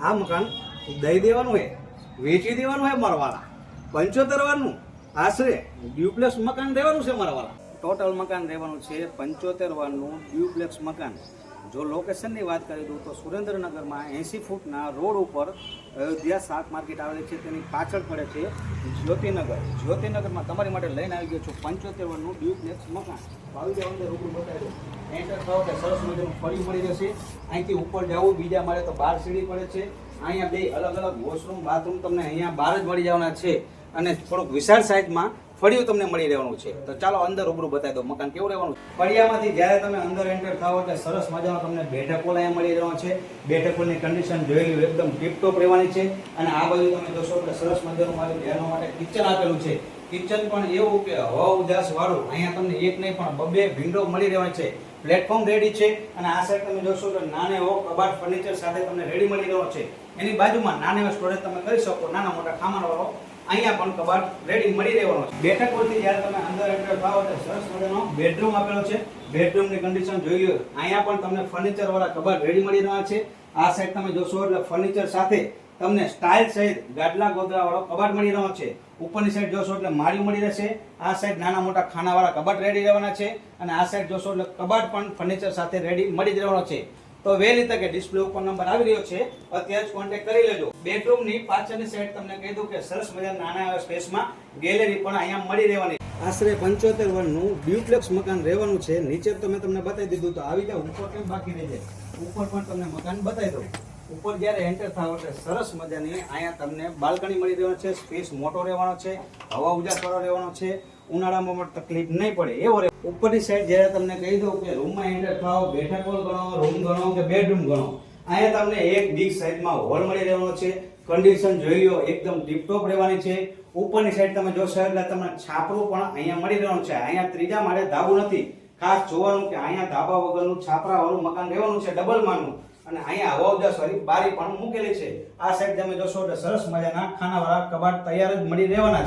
આ મકાન દઈ દેવાનું હે, વેચી દેવાનું હે મારા વાળા. 75 વારનું આશરે ડ્યુપ્લેક્સ મકાન દેવાનું છે મારા વાળા. ટોટલ મકાન રહેવાનું છે 75 વારનું ડ્યુપ્લેક્સ મકાન. જો લોકેશનની વાત કરી દઉં તો સુરેન્દ્રનગરમાં 80 ફૂટના રોડ ઉપર અયોધ્યા શાક માર્કેટ આવેલી છે, તેની પાછળ પડે છે જ્યોતિનગરમાં તમારી માટે લઈને આવી ગયો છું 75 વારનું ડ્યુપ્લેક્સ મકાન. આવી જાવ અંદર રૂબરૂ બતાવી દઉં. એન્ટર થાવ કે સરસ મજાનું ફળી મળી રહેશે. અહીંથી ઉપર જવું બીજા માળે તો 12 સીડી પડે છે. અહીંયા બે અલગ અલગ વોશરૂમ બાથરૂમ તમને અહીંયા બહાર જ મળી જવાના છે અને થોડુંક વિશાળ સાઇઝમાં ફળિયું તમને મળી રહેવાનું છે. તો ચાલો અંદર રૂબરૂ બતાવી દો મકાન કેવું રહેવાનું. ફળિયામાંથી જ્યારે તમે અંદર એન્ટર થાવ એટલે સરસ મજાનો તમને બેઠક હોલ અહીંયા મળી રહેવાનો છે. બેઠક હોલની કન્ડિશન જોઈ લો, એકદમ ટીપટોપ રહેવાની છે. અને આ બાજુ તમે જોશો એટલે સરસ મજાનું મારું ધ્યાન માટે કિચન આપેલું છે. કિચન પણ એવું કે હવા ઉજાસ વાળું, અહીંયા તમને એક નહીં પણ બબે વિન્ડો મળી રહેવાની છે. પ્લેટફોર્મ રેડી છે અને આ સાઈડ તમે જોશો તો નાનો એવો કબાટ ફર્નિચર સાથે તમને રેડી મળી રહ્યો છે. એની બાજુમાં નાનો એવો સ્ટોરેજ તમે કરી શકો, નાના મોટા ખાવાનો વાળો અહીંયા પણ કબાટ રેડી મળી રહેવાનો છે. બેઠક પરથી જ્યારે તમે અંદર એન્ટર થાવ એટલે સરસ મજાનો બેડરૂમ આપેલો છે. બેડરૂમની કન્ડિશન જોઈ લો, અહીંયા પણ તમને ફર્નિચર વાળા કબાટ રેડી મળી રહ્યા છે. આ સાઈડ તમે જોશો એટલે ફર્નિચર સાથે તમને સ્ટાઇલ સહિત ગાડલા ગોદરા વાળો કબાટ મળી રહ્યો છે. ઉપરની સાઈડ જોશો એટલે માળિયું મળી રહેશે. આ સાઈડ નાના મોટા ખાનાવાળા કબાટ રેડી રહેવાના છે અને આ સાઈડ જોશો એટલે કબાટ પણ ફર્નિચર સાથે રેડી મળી જ રહેવાનો છે. તો વહેલી તકે ડિસ્પ્લે ઉપર નંબર આવી રહ્યો છે, અત્યારે જ કોન્ટેક્ટ કરી લેજો. બેડરૂમની પાછળની સાઈડ તમને કહી દઉં કે સરસ મજાના નાના એવા સ્પેસમાં ગેલેરી પણ અહીંયા મળી રહેવાની. આશરે 75 વર્ષનું ડ્યુપ્લેક્સ મકાન રહેવાનું છે. નીચે તો મેં તમને બતાવી દીધું, તો આવી જાવ ઉપર કેમ બાકી રહી જાય. ઉપર પણ તમને મકાન બતાવી દઉં. ઉપર જ્યારે એન્ટર થાવ એટલે સરસ મજાની અહીંયા તમને બાલ્કની મળી રહેવાનો છે. સ્પેસ મોટો રહેવાનો છે, હવા ઉજાસ વાળો રહેવાનો છે, ઉનાળામાં પણ તકલીફ નહીં પડે એવો રહે. ઉપરની સાઈડ જ્યારે તમને કહી દઉં કે રૂમમાં એન્ટર થાવ, બેઠક હોલ ગણો, રૂમ ગણો કે બેડરૂમ ગણો, અહીંયા તમને એક બિગ સાઈઝમાં હોલ મળી રહેવાનો છે. કન્ડિશન જોઈ લો, એકદમ ટીપટોપ રહેવાની છે. ઉપરની સાઈડ તમે જોશો એટલે તમને છાપરું પણ અહીંયા મળી રહેવાનું છે. અહીંયા ત્રીજા માળે ધાબુ નથી. ખાસ જોવાનું કે અહીંયા ધાબા વગરનું છાપરા વાળું મકાન રહેવાનું છે, ડબલ માળનું. અને અહીંયા હવા ઉજાસ વાળી બારી પણ મૂકેલી છે. આ સાઈડ તમે જોશો એટલે સરસ મજાના ખાનાવાળા કબાટ તૈયાર જ મળી રહેવાના છે.